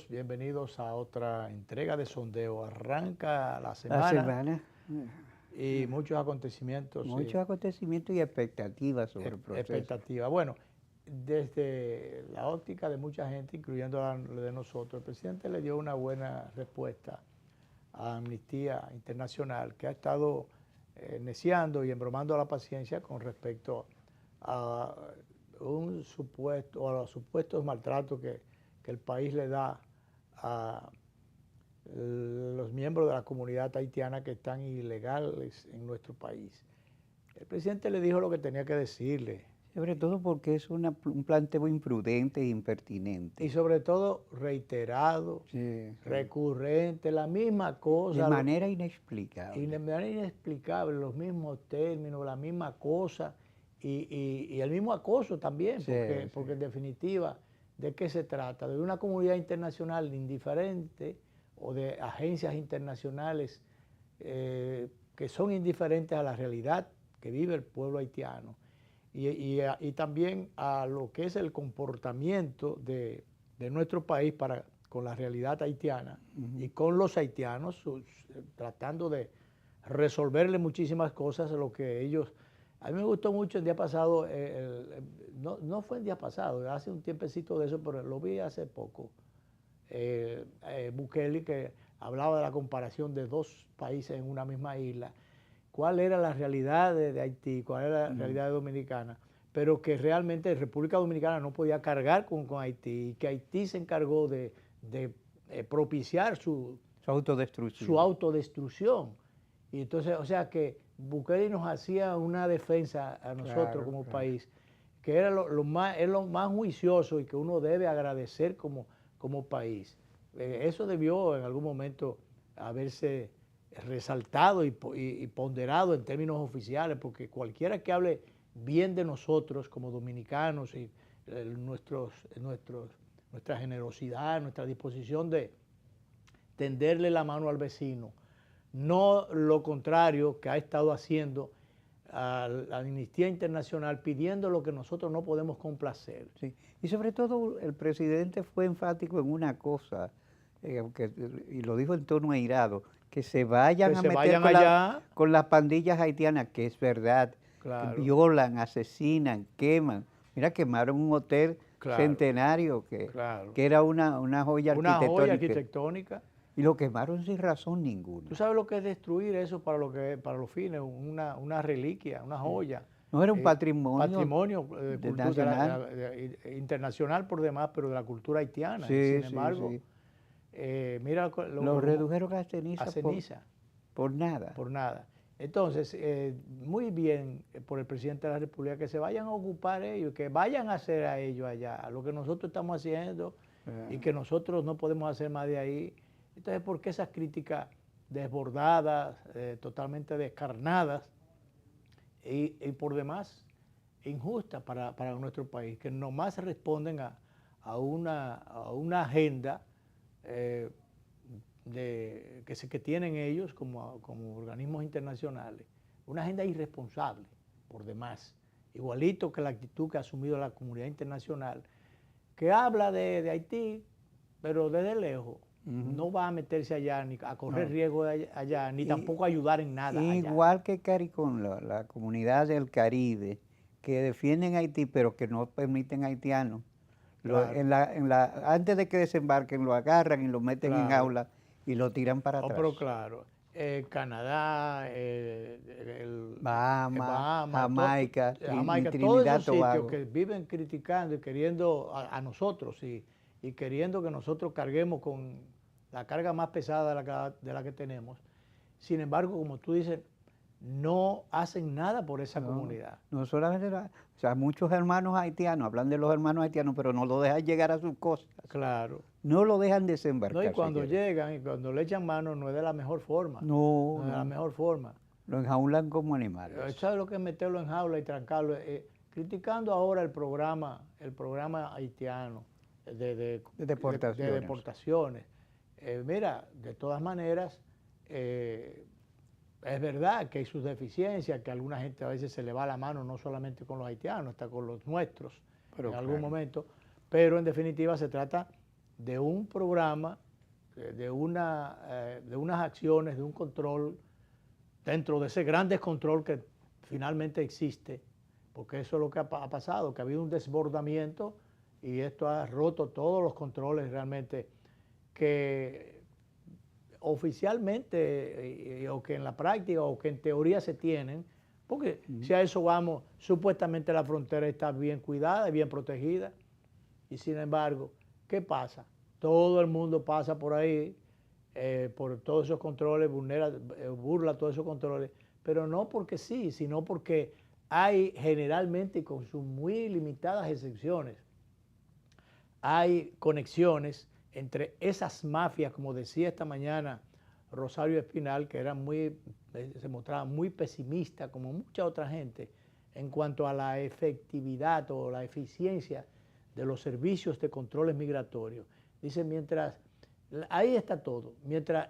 bienvenidos a otra entrega de Sondeo. Arranca la La semana semana, y muchos acontecimientos muchos acontecimientos y expectativas sobre el proceso. expectativas. Bueno, desde la óptica de mucha gente, incluyendo la de nosotros, el presidente le dio una buena respuesta a Amnistía Internacional, que ha estado neciando y embromando a la paciencia con respecto a un supuesto, o a los supuestos maltratos que el país le da a los miembros de la comunidad haitiana que están ilegales en nuestro país. El presidente le dijo lo que tenía que decirle. Sobre todo porque es un planteo imprudente e impertinente. Y sobre todo reiterado, recurrente, la misma cosa. De manera inexplicable. Y de manera inexplicable, los mismos términos, la misma cosa y el mismo acoso también, porque en definitiva, ¿de qué se trata? De una comunidad internacional indiferente o de agencias internacionales que son indiferentes a la realidad que vive el pueblo haitiano y también a lo que es el comportamiento de nuestro país con la realidad haitiana y con los haitianos, tratando de resolverle muchísimas cosas a lo que ellos... A mí me gustó mucho el día pasado, no fue el día pasado, hace un tiempecito de eso, pero lo vi hace poco, Bukele, que hablaba de la comparación de dos países en una misma isla, cuál era la realidad de Haití, cuál era la realidad dominicana, pero que realmente República Dominicana no podía cargar con Haití, y que Haití se encargó de propiciar su autodestrucción. Y entonces, o sea que Bukele nos hacía una defensa a nosotros como país, que era lo más juicioso y que uno debe agradecer como país. Eso debió en algún momento haberse resaltado y ponderado en términos oficiales, porque cualquiera que hable bien de nosotros como dominicanos y nuestra generosidad, nuestra disposición de tenderle la mano al vecino, no lo contrario que ha estado haciendo a la Amnistía Internacional, pidiendo lo que nosotros no podemos complacer. Sí. Y sobre todo el presidente fue enfático en una cosa, y lo dijo en tono airado, que se vayan a meter con las pandillas haitianas, que es verdad, que violan, asesinan, queman. Mira, quemaron un hotel centenario que era una joya arquitectónica. Y lo quemaron sin razón ninguna. ¿Tú sabes lo que es destruir eso para los fines? Una reliquia, una joya. No era un patrimonio internacional por demás, pero de la cultura haitiana. Sin embargo, mira lo redujeron a ceniza. Por nada. Por nada. Entonces, muy bien por el presidente de la República que se vayan a ocupar ellos, que vayan a hacer a ellos allá, lo que nosotros estamos haciendo y que nosotros no podemos hacer más de ahí. Entonces, ¿por qué esas críticas desbordadas, totalmente descarnadas y por demás injustas para nuestro país, que nomás responden a una agenda que tienen ellos como organismos internacionales, una agenda irresponsable por demás, igualito que la actitud que ha asumido la comunidad internacional, que habla de Haití, pero desde lejos. No va a meterse allá, ni a correr riesgo allá, ni tampoco a ayudar en nada allá. Igual que CARICOM, la comunidad del Caribe, que defienden a Haití, pero que no permiten haitianos. Antes de que desembarquen, lo agarran y lo meten en jaula y lo tiran para atrás. Pero claro, Canadá, Bahamas, Jamaica, todos esos sitios que viven criticando y queriendo a nosotros y queriendo que nosotros carguemos con la carga más pesada de la que tenemos. Sin embargo, como tú dices, no hacen nada por esa comunidad. No solamente, muchos hermanos haitianos, hablan de los hermanos haitianos, pero no lo dejan llegar a sus costas. Claro. No lo dejan desembarcar. No, y cuando llegan y cuando le echan mano no es de la mejor forma. No es de la mejor forma. Lo enjaulan como animales. ¿Sabes lo que es meterlo en jaula y trancarlo? Criticando ahora el programa haitiano de deportaciones. Mira, de todas maneras, es verdad que hay sus deficiencias, que a alguna gente a veces se le va la mano, no solamente con los haitianos, hasta con los nuestros, en algún momento, pero en definitiva se trata de un programa, de unas acciones, de un control, dentro de ese gran descontrol que finalmente existe, porque eso es lo que ha pasado, que ha habido un desbordamiento y esto ha roto todos los controles realmente que oficialmente o que en la práctica o que en teoría se tienen, porque si a eso vamos, supuestamente la frontera está bien cuidada, bien protegida, y sin embargo, ¿qué pasa? Todo el mundo pasa por ahí, por todos esos controles, burla todos esos controles, pero no porque sí, sino porque hay generalmente, y con sus muy limitadas excepciones, hay conexiones entre esas mafias, como decía esta mañana Rosario Espinal, que era se mostraba muy pesimista, como mucha otra gente, en cuanto a la efectividad o la eficiencia de los servicios de controles migratorios. Dice, ahí está todo, mientras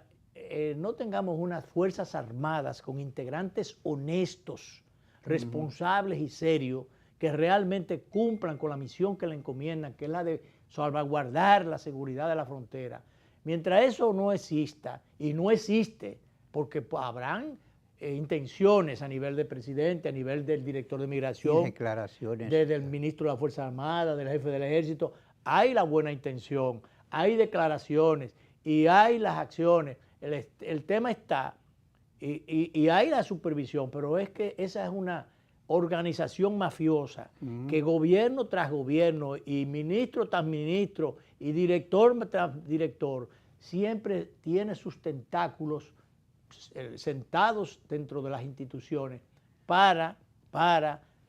no tengamos unas fuerzas armadas con integrantes honestos, responsables y serios, que realmente cumplan con la misión que le encomiendan, que es la de salvaguardar la seguridad de la frontera. Mientras eso no exista, y no existe, porque habrán intenciones a nivel del presidente, a nivel del director de migración, declaraciones, del ministro de la Fuerza Armada, del jefe del ejército, hay la buena intención, hay declaraciones y hay las acciones. El tema está, y hay la supervisión, pero es que esa es una organización mafiosa que gobierno tras gobierno y ministro tras ministro y director tras director siempre tiene sus tentáculos sentados dentro de las instituciones para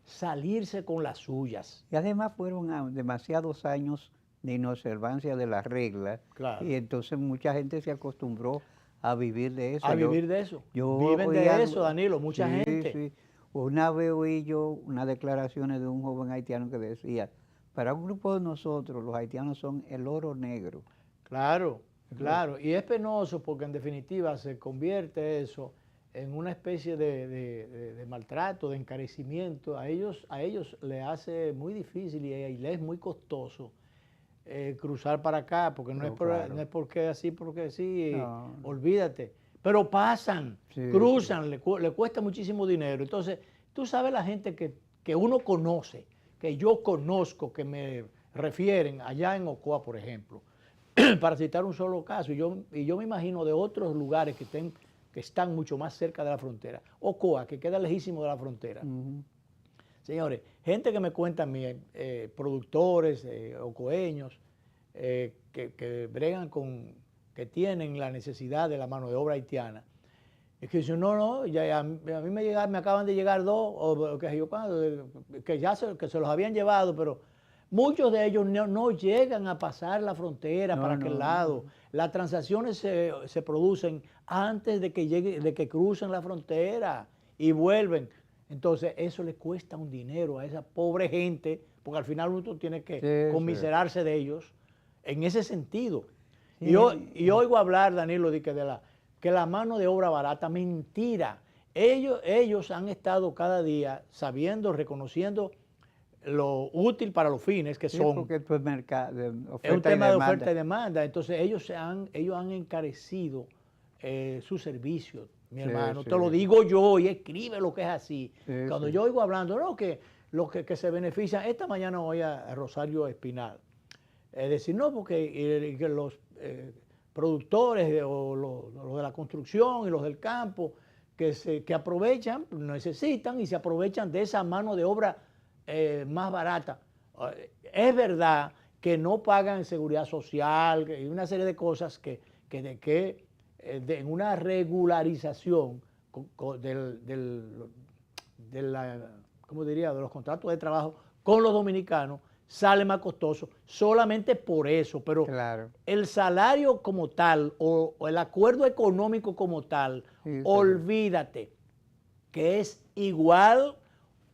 salirse con las suyas. Y además fueron demasiados años de inobservancia de las reglas, claro. Y entonces mucha gente se acostumbró a vivir de eso. Vivir de eso. Viven de eso, Danilo, mucha gente. Sí. Una vez oí yo unas declaraciones de un joven haitiano que decía, para un grupo de nosotros los haitianos son el oro negro. Claro, claro. Y es penoso porque en definitiva se convierte eso en una especie de maltrato, de encarecimiento. A ellos le hace muy difícil y les es muy costoso cruzar para acá, porque no es porque así, porque sí, no. Olvídate. Pero pasan, cruzan, le cuesta muchísimo dinero. Entonces, tú sabes la gente que uno conoce, que yo conozco, que me refieren allá en Ocoa, por ejemplo, para citar un solo caso, y yo me imagino de otros lugares que están mucho más cerca de la frontera. Ocoa, que queda lejísimo de la frontera. Señores, gente que me cuenta a mí, productores ocoeños, que bregan que tienen la necesidad de la mano de obra haitiana, es que dicen, no, ya, a mí me acaban de llegar dos, o que ya se los habían llevado, pero muchos de ellos no llegan a pasar la frontera para aquel lado. Las transacciones se producen antes de que crucen la frontera y vuelven. Entonces eso le cuesta un dinero a esa pobre gente, porque al final uno tiene que conmiserarse de ellos en ese sentido. Sí. Y oigo hablar, Danilo, de que la mano de obra barata, mentira. Ellos han estado cada día sabiendo, reconociendo lo útil para los fines que son. Porque esto es un tema de oferta y demanda. Entonces ellos han encarecido sus servicios, mi hermano. Te lo digo yo y escribe lo que es así. Cuando yo oigo hablando, no, que los que se benefician, esta mañana oí a Rosario Espinal decir, no, porque los productores o los de la construcción y los del campo que aprovechan, necesitan y se aprovechan de esa mano de obra más barata. Es verdad que no pagan seguridad social y una serie de cosas en una regularización ¿cómo diría?, de los contratos de trabajo con los dominicanos sale más costoso solamente por eso, pero el salario como tal o el acuerdo económico como tal, olvídate que es igual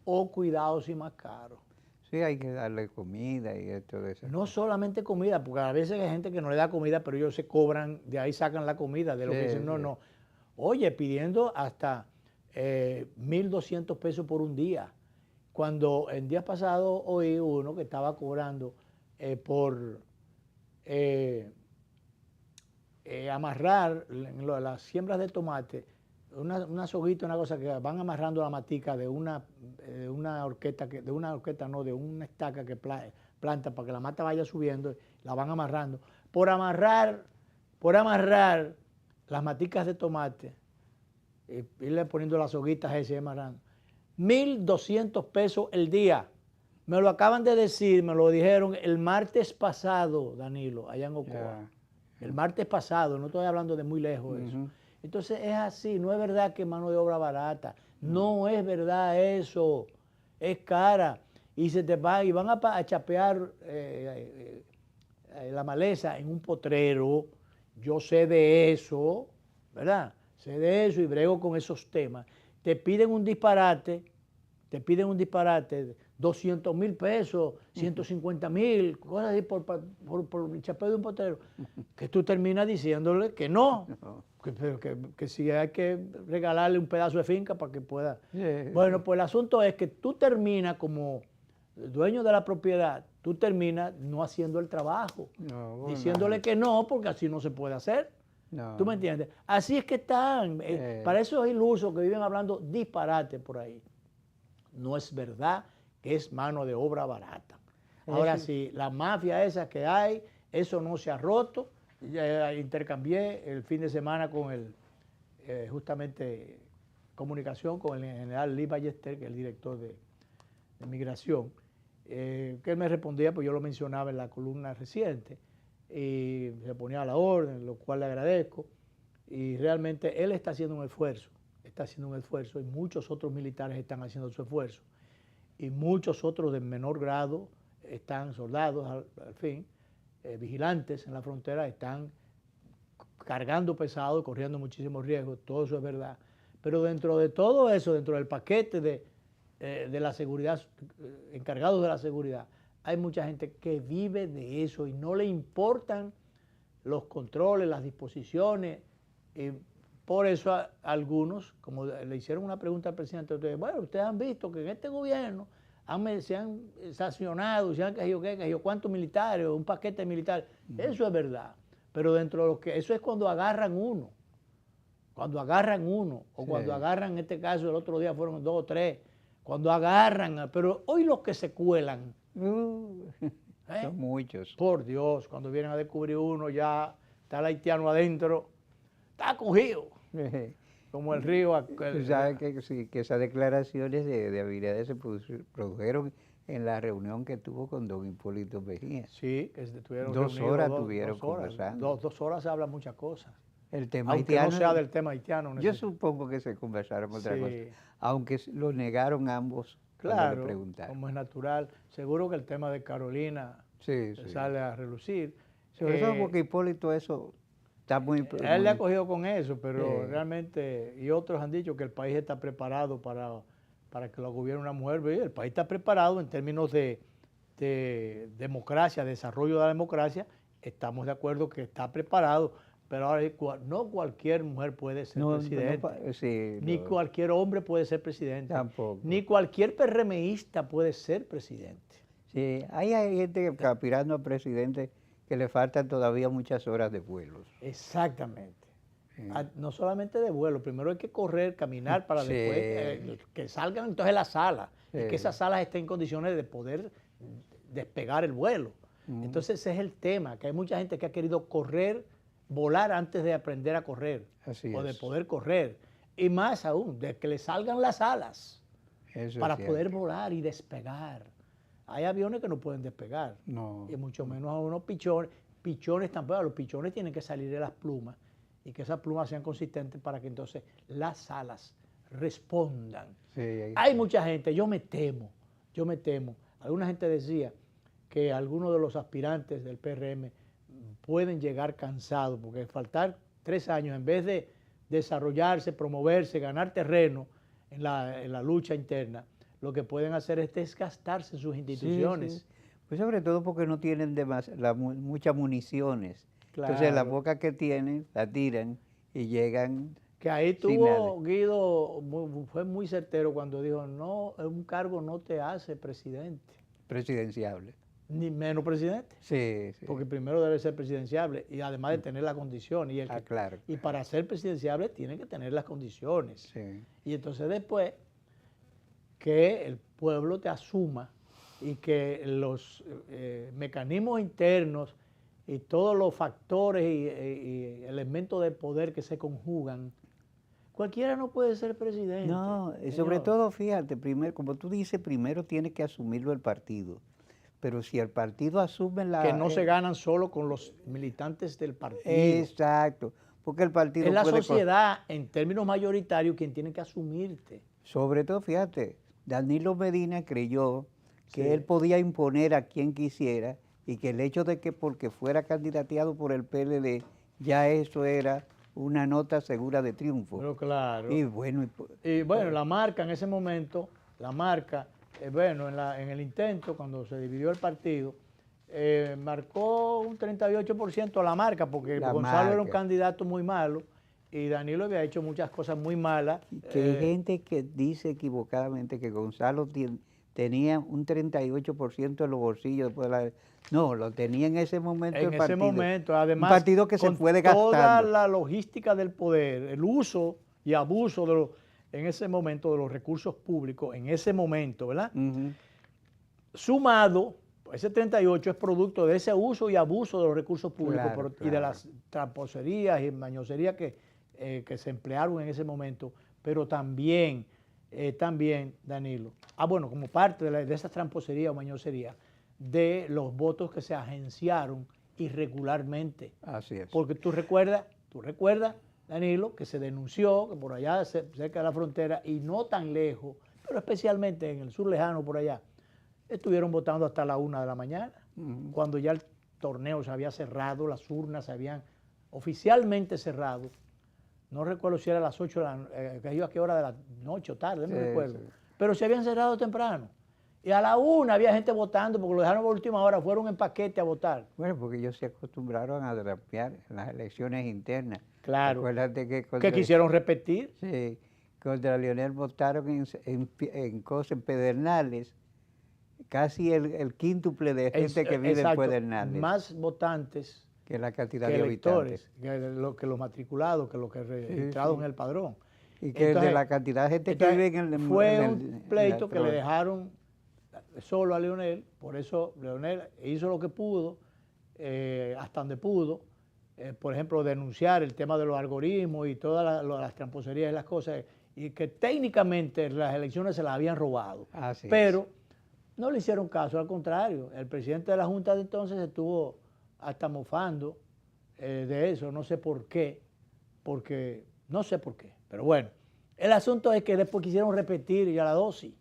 o cuidado si más caro. Sí, hay que darle comida y esto de eso. No solamente comida, porque a veces hay gente que no le da comida, pero ellos se cobran, de ahí sacan la comida, de lo que dicen, no. Oye, pidiendo hasta 1.200 pesos por un día. Cuando en días pasados oí uno que estaba cobrando por amarrar las siembras de tomate, una soguita, una cosa que van amarrando la matica de una horqueta, de una estaca que planta para que la mata vaya subiendo, la van amarrando. Por amarrar las maticas de tomate, irle poniendo las soguitas ese amarrando, 1.200 pesos el día. Me lo acaban de decir, me lo dijeron el martes pasado, Danilo, allá en Ocoa. El martes pasado, no estoy hablando de muy lejos eso. Entonces es así, no es verdad que es mano de obra barata, no es verdad eso, es cara. Y se te va, y van a chapear la maleza en un potrero. Yo sé de eso, ¿verdad? Sé de eso y brego con esos temas. Te piden un disparate, 200,000 pesos, 150,000, cosas así por el chapeo de un potrero, que tú terminas diciéndole que no, que si hay que regalarle un pedazo de finca para que pueda. Bueno, pues el asunto es que tú terminas como dueño de la propiedad, tú terminas no haciendo el trabajo, diciéndole que no, porque así no se puede hacer. ¿Tú me entiendes? Así es que están, para esos ilusos que viven hablando disparate por ahí. No es verdad que es mano de obra barata. Ahora sí, la mafia esa que hay, eso no se ha roto. Ya intercambié el fin de semana con justamente comunicación con el general Lee Ballester, que es el director de migración, que él me respondía, pues yo lo mencionaba en la columna reciente, y se ponía a la orden, lo cual le agradezco, y realmente él está haciendo un esfuerzo, y muchos otros militares están haciendo su esfuerzo, y muchos otros de menor grado están soldados, al fin, vigilantes en la frontera, están cargando pesado y corriendo muchísimos riesgos, todo eso es verdad. Pero dentro de todo eso, dentro del paquete de la seguridad, encargados de la seguridad, hay mucha gente que vive de eso y no le importan los controles, las disposiciones. Por eso algunos, como le hicieron una pregunta al presidente, bueno, ustedes han visto que en este gobierno se han sancionado, se han caído cuántos militares, un paquete militar. Eso es verdad, pero dentro de lo que eso es cuando agarran uno, o cuando agarran, en este caso el otro día fueron 2 o 3, cuando agarran, pero hoy los que se cuelan, son muchos. Por Dios, cuando vienen a descubrir uno ya está el haitiano adentro, está cogido. Como el río. Tú sabes que esas declaraciones de habilidades se produjeron en la reunión que tuvo con don Hipólito Mejía. Sí, que estuvieron 2 horas tuvieron conversando. 2 horas se hablan muchas cosas. El tema aunque haitiano, no sea del tema haitiano. Yo supongo que se conversaron otra cosa, aunque lo negaron ambos. Claro, como es natural. Seguro que el tema de Carolina sale a relucir. Sobre todo porque Hipólito eso está muy... Él le ha cogido con eso, pero realmente, y otros han dicho que el país está preparado para que lo gobierne una mujer. El país está preparado en términos de democracia, desarrollo de la democracia, estamos de acuerdo que está preparado, pero ahora no cualquier mujer puede ser presidente, ni cualquier hombre puede ser presidente, tampoco. Ni cualquier PRMista puede ser presidente. Sí, hay gente que aspirando a presidente que le faltan todavía muchas horas de vuelos. Exactamente. No solamente de vuelo, primero hay que correr, caminar para después que salgan entonces las alas, y que esas alas estén en condiciones de poder despegar el vuelo. Entonces ese es el tema, que hay mucha gente que ha querido volar antes de aprender a correr, de poder correr, y más aún, de que le salgan las alas para poder volar y despegar. Hay aviones que no pueden despegar, y mucho menos a unos pichones tampoco. Los pichones tienen que salir de las plumas y que esas plumas sean consistentes para que entonces las alas respondan. Hay mucha gente, yo me temo, alguna gente decía que algunos de los aspirantes del PRM pueden llegar cansados, porque faltar 3 años, en vez de desarrollarse, promoverse, ganar terreno en la lucha interna, lo que pueden hacer es desgastarse en sus instituciones. Pues sobre todo porque no tienen muchas municiones. Claro. Entonces la poca que tienen la tiran y llegan. Que ahí tuvo Guido, fue muy certero cuando dijo, no, un cargo no te hace presidente. Presidenciable. ni menos presidente. Sí, sí. Porque primero debe ser presidenciable y además de tener la condición. Claro. Y para ser presidenciable tiene que tener las condiciones. Sí. Y entonces después que el pueblo te asuma y que los mecanismos internos y todos los factores y elementos de poder que se conjugan, cualquiera no puede ser presidente. No, sobre todo, fíjate, primero, como tú dices, primero tiene que asumirlo el partido. Pero si el partido asume la... Que no se ganan solo con los militantes del partido. Exacto, porque el partido es la sociedad, en términos mayoritarios, quien tiene que asumirte. Sobre todo, fíjate, Danilo Medina creyó que él podía imponer a quien quisiera y que el hecho de que porque fuera candidateado por el PLD, ya eso era una nota segura de triunfo. Pero claro. Y bueno, la marca en ese momento, en el intento, cuando se dividió el partido, marcó un 38% a la marca, porque Gonzalo era un candidato muy malo y Danilo había hecho muchas cosas muy malas. Que hay gente que dice equivocadamente que Gonzalo tenía un 38% en los bolsillos después de la... No, lo tenía en ese momento el partido. En ese momento, además, un partido que se fue desgastando. Toda la logística del poder, el uso y abuso en ese momento de los recursos públicos, en ese momento, ¿verdad? Sumado, ese 38 es producto de ese uso y abuso de los recursos públicos y de las tramposerías y mañoserías que se emplearon en ese momento, pero también, Danilo, como parte de esas tramposerías o mañoserías, de los votos que se agenciaron irregularmente. Así es. Porque tú recuerdas, Danilo, que se denunció que por allá cerca de la frontera y no tan lejos, pero especialmente en el sur lejano por allá, estuvieron votando hasta la 1 de la mañana, cuando ya el torneo se había cerrado, las urnas se habían oficialmente cerrado. No recuerdo si era a las 8 a qué hora de la noche o tarde, no recuerdo. Sí. Pero se habían cerrado temprano. Y a la 1 había gente votando porque lo dejaron por última hora, fueron en paquete a votar. Bueno, porque ellos se acostumbraron a trampear en las elecciones internas. Claro. Acuérdate que quisieron repetir. Sí, contra Leonel votaron en Pedernales, casi el quíntuple de gente que vive en Pedernales. Más votantes que la cantidad de electores, que los matriculados, que los que registrados en el padrón. Y que entonces, de la cantidad de gente que vive en el... Fue un pleito que le dejaron solo a Leonel, por eso Leonel hizo lo que pudo, hasta donde pudo, por ejemplo, denunciar el tema de los algoritmos y todas las tramposerías y las cosas, y que técnicamente las elecciones se las habían robado. Pero no le hicieron caso, al contrario, el presidente de la Junta de entonces estuvo hasta mofando de eso, no sé por qué, pero bueno, el asunto es que después quisieron repetir ya la dosis,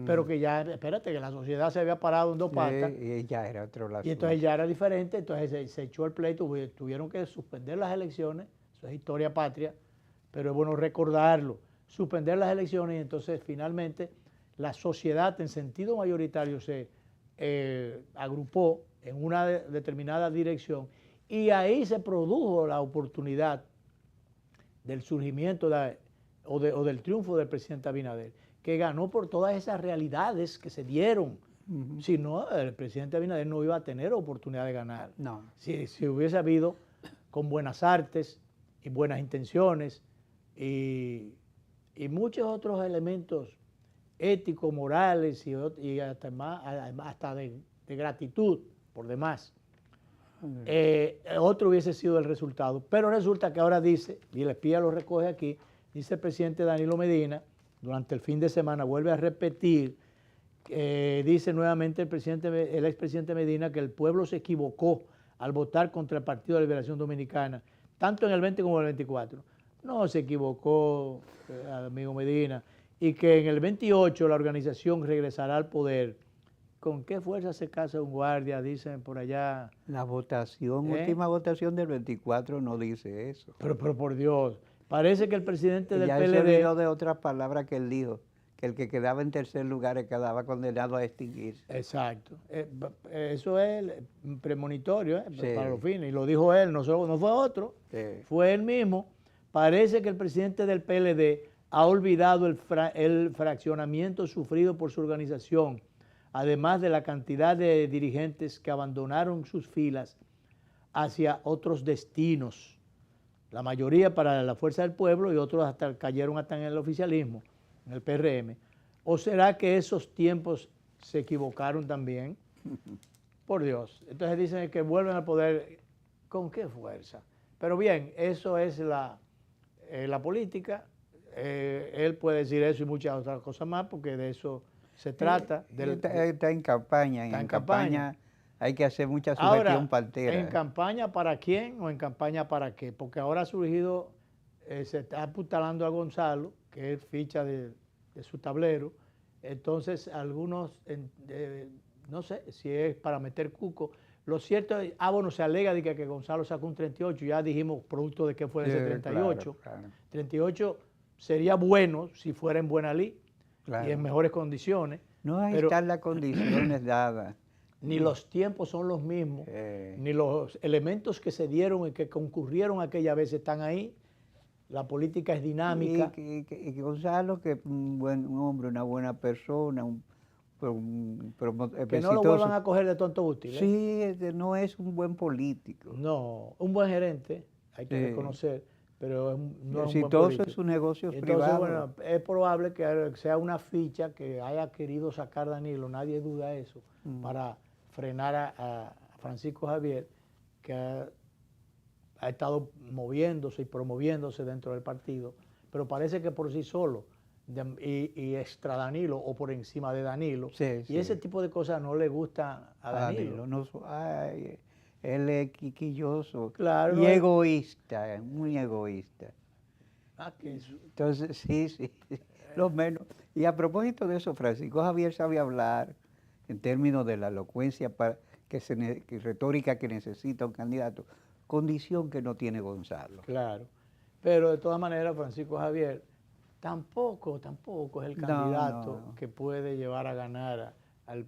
pero que ya, espérate, que la sociedad se había parado en dos patas. Y ya era otro lado. Y entonces ya era diferente, entonces se echó el pleito, tuvieron que suspender las elecciones, eso es historia patria, pero es bueno recordarlo, suspender las elecciones y entonces finalmente la sociedad en sentido mayoritario se agrupó en una determinada dirección y ahí se produjo la oportunidad del surgimiento o del triunfo del presidente Abinader, que ganó por todas esas realidades que se dieron. Si no, el presidente Abinader no iba a tener oportunidad de ganar. No. Si hubiese habido con buenas artes y buenas intenciones y muchos otros elementos éticos, morales y hasta de gratitud por demás, otro hubiese sido el resultado. Pero resulta que ahora dice, y el espía lo recoge aquí, dice el presidente Danilo Medina, durante el fin de semana vuelve a repetir, dice nuevamente el expresidente Medina que el pueblo se equivocó al votar contra el Partido de Liberación Dominicana, tanto en el 20 como en el 24. No se equivocó, amigo Medina, y que en el 28 la organización regresará al poder. ¿Con qué fuerza se casa un guardia? Dicen por allá. La votación, última votación del 24 no dice eso. Pero por Dios, parece que el presidente del PLD... Ya se olvidó de otras palabras que él dijo, que el que quedaba en tercer lugar quedaba condenado a extinguirse. Exacto. Eso es premonitorio para los fines, y lo dijo él, no fue otro, fue él mismo. Parece que el presidente del PLD ha olvidado el fraccionamiento sufrido por su organización además de la cantidad de dirigentes que abandonaron sus filas hacia otros destinos, la mayoría para la Fuerza del Pueblo y otros cayeron hasta en el oficialismo, en el PRM. ¿O será que esos tiempos se equivocaron también? Por Dios. Entonces dicen que vuelven al poder. ¿Con qué fuerza? Pero bien, eso es la política. Él puede decir eso y muchas otras cosas más, porque de eso se trata. Está en campaña. En campaña hay que hacer mucha sugestión partera. ¿En campaña para quién o en campaña para qué? Porque ahora ha surgido, se está apuntalando a Gonzalo, que es ficha de su tablero. Entonces, algunos, no sé si es para meter cuco. Lo cierto es, bueno, se alega de que Gonzalo sacó un 38, ya dijimos producto de que fue ese 38. Claro. 38 sería bueno si fuera en buena ley y en mejores condiciones. No están las condiciones dadas. Ni los tiempos son los mismos, ni los elementos que se dieron y que concurrieron aquella vez están ahí. La política es dinámica. Y Gonzalo, que es un buen hombre, una buena persona, que no lo vuelvan a coger de tonto útil. Sí, no es un buen político. No, un buen gerente, hay que reconocer, pero no es un buen político. Exitoso en sus negocios privados. Bueno, es probable que sea una ficha que haya querido sacar Danilo, nadie duda eso, para frenar a Francisco Javier, que ha estado moviéndose y promoviéndose dentro del partido, pero parece que por sí solo y extra Danilo o por encima de Danilo. Y ese tipo de cosas no le gustan a Danilo. Él es quisquilloso, claro, y egoísta, muy egoísta. Entonces, sí, lo menos. Y a propósito de eso, Francisco Javier sabe hablar en términos de la elocuencia retórica que necesita un candidato, condición que no tiene Gonzalo. Claro, pero de todas maneras Francisco Javier tampoco es el candidato que puede llevar a ganar el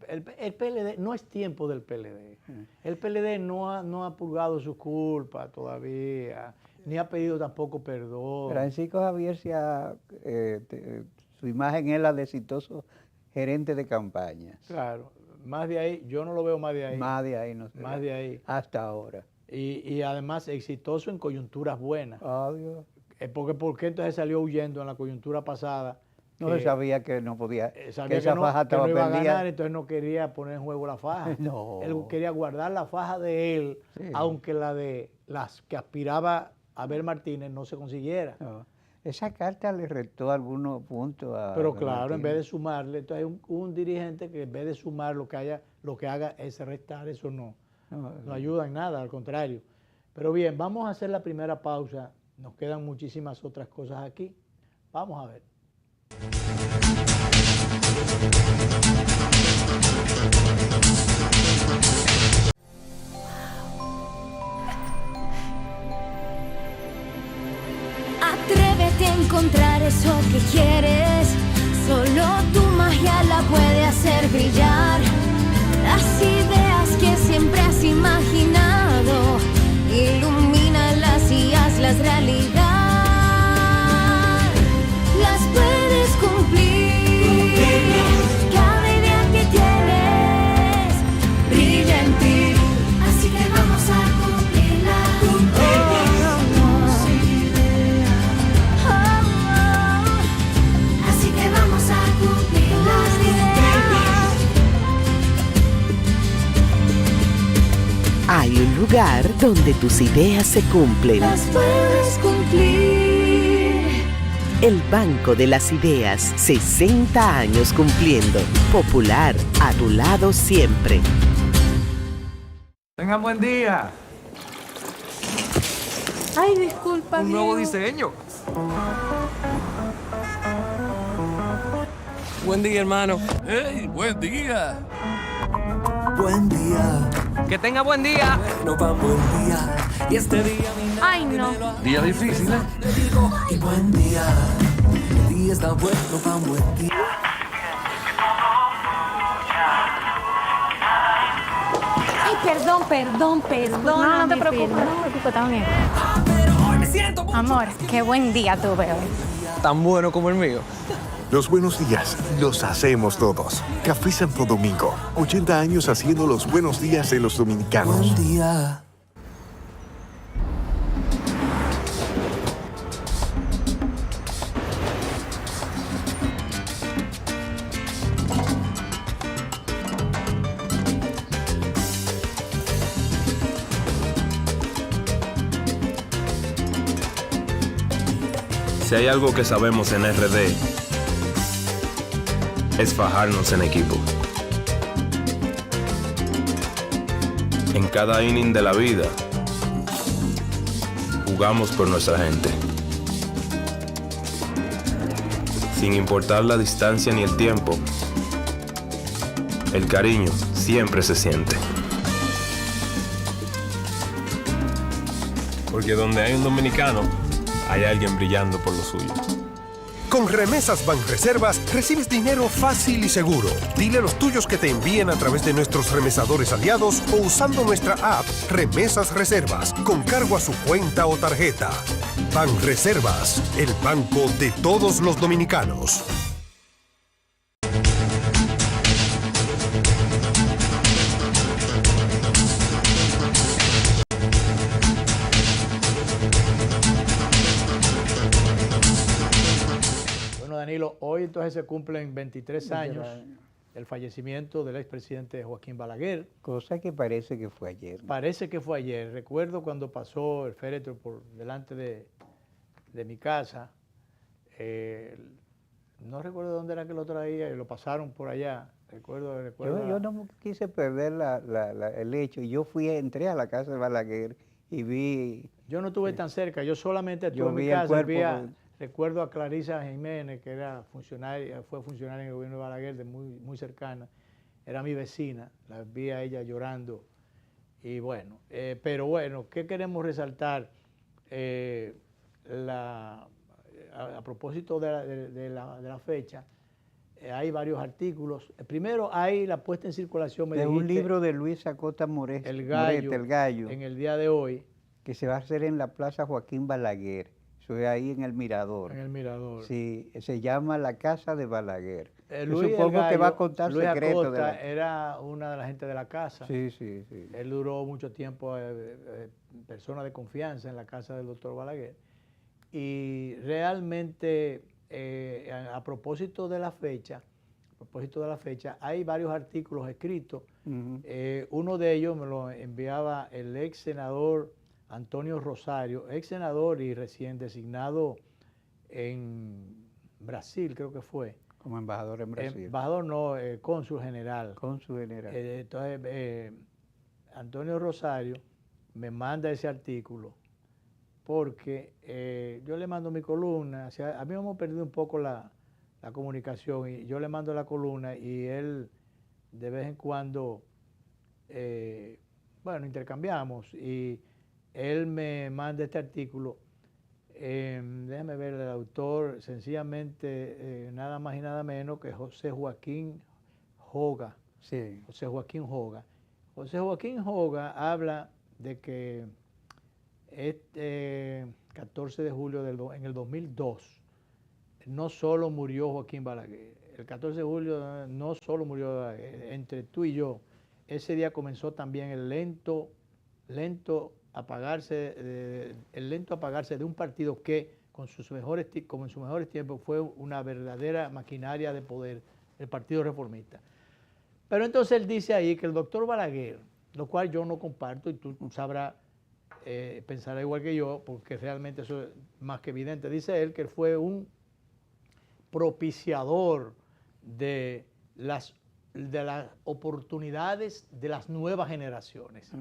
PLD. No es tiempo del PLD. El PLD no ha purgado su culpa todavía, ni ha pedido tampoco perdón. Francisco Javier, su imagen es la de exitoso gerente de campañas. Claro, más de ahí, yo no lo veo más de ahí. Más de ahí, no sé. Más de ahí. Hasta ahora. Y además exitoso en coyunturas buenas. Obvio. ¿Por qué entonces salió huyendo en la coyuntura pasada? No se sabía que no podía, sabía que esa faja estaba que no iba a perdida. ganar, entonces no quería poner en juego la faja. No. Él quería guardar la faja de él, aunque la de las que aspiraba a Abel Martínez no se consiguiera. No. Esa carta le restó algunos puntos a Pero claro, en vez de sumarle, entonces hay un dirigente que en vez de sumar lo que haga es restar, eso no ayuda en nada, al contrario. Pero bien, vamos a hacer la primera pausa. Nos quedan muchísimas otras cosas aquí. Vamos a ver. Atrévete a encontrar eso que quieres. Solo tu magia la puede hacer brillar. Las ideas que siempre has imaginado, ilumínalas y hazlas realidad. Las puedes cumplir. Cada idea que tienes brilla en ti. Así que vamos a cumplirla. Así que vamos a cumplir las ideas. Hay un lugar donde tus ideas se cumplen. Las puedes cumplir. El Banco de las Ideas, 60 años cumpliendo. Popular, a tu lado siempre. Tengan buen día. Ay, disculpa. Un nuevo diseño. Buen día, hermano. ¡Hey, buen día! Buen día. Que tenga buen día. No va buen día. Y este día mi Ay, no. Día difícil, ¿eh? te digo y buen día. El día está bueno, va buen día. Ay, perdón. No te preocupes, también. Pero hoy me siento mucho. Amor, qué buen día tuve hoy. Tan bueno como el mío. Los buenos días los hacemos todos. Café Santo Domingo, 80 años haciendo los buenos días de los dominicanos. Buen día. Si hay algo que sabemos en RD, es fajarnos en equipo. En cada inning de la vida, jugamos por nuestra gente. Sin importar la distancia ni el tiempo, el cariño siempre se siente. Porque donde hay un dominicano, hay alguien brillando por lo suyo. Con Remesas Banreservas recibes dinero fácil y seguro. Dile a los tuyos que te envíen a través de nuestros remesadores aliados o usando nuestra app Remesas Reservas con cargo a su cuenta o tarjeta. Banreservas, el banco de todos los dominicanos. Hoy entonces se cumplen 23 años del fallecimiento del expresidente Joaquín Balaguer. Cosa que parece que fue ayer, ¿no? Parece que fue ayer. Recuerdo cuando pasó el féretro por delante de mi casa. No recuerdo dónde era que lo traía y lo pasaron por allá. Yo no quise perder el hecho. Yo entré a la casa de Balaguer y vi... Yo no estuve tan cerca, yo solamente estuve en mi casa. Recuerdo a Clarisa Jiménez, que era funcionaria, fue funcionaria en el gobierno de Balaguer, muy cercana. Era mi vecina, la vi a ella llorando. Y bueno, pero bueno, ¿qué queremos resaltar? A propósito de la fecha, hay varios artículos. Primero hay la puesta en circulación de un libro de Luis Acosta Moret, El Gallo, en el día de hoy. Que se va a hacer en la Plaza Joaquín Balaguer. Eso es ahí en el Mirador. En el Mirador. Sí, se llama La Casa de Balaguer. Luis supongo que va a contar Luis secretos. Acosta era una de las gente de la casa. Sí, sí, sí. Él duró mucho tiempo persona de confianza en la casa del doctor Balaguer. Y realmente, a propósito de la fecha, hay varios artículos escritos. Uno de ellos me lo enviaba el ex senador Antonio Rosario, ex senador y recién designado en Brasil, creo que fue. Como embajador en Brasil. Embajador no, cónsul general. Cónsul general. Entonces, Antonio Rosario me manda ese artículo porque yo le mando mi columna. O sea, a mí hemos perdido un poco la comunicación y yo le mando la columna y él de vez en cuando, intercambiamos y él me manda este artículo. Déjame ver el autor, sencillamente nada más y nada menos que José Joaquín Joga. Sí. José Joaquín Joga. José Joaquín Joga habla de que este 14 de julio en el 2002 no solo murió Joaquín Balaguer. El 14 de julio no solo murió Balaguer, entre tú y yo. Ese día comenzó también el lento apagarse de un partido que como en sus mejores tiempos fue una verdadera maquinaria de poder, el Partido Reformista. Pero entonces él dice ahí que el doctor Balaguer, lo cual yo no comparto y tú sabrás, pensarás igual que yo, porque realmente eso es más que evidente, dice él que fue un propiciador de las oportunidades de las nuevas generaciones.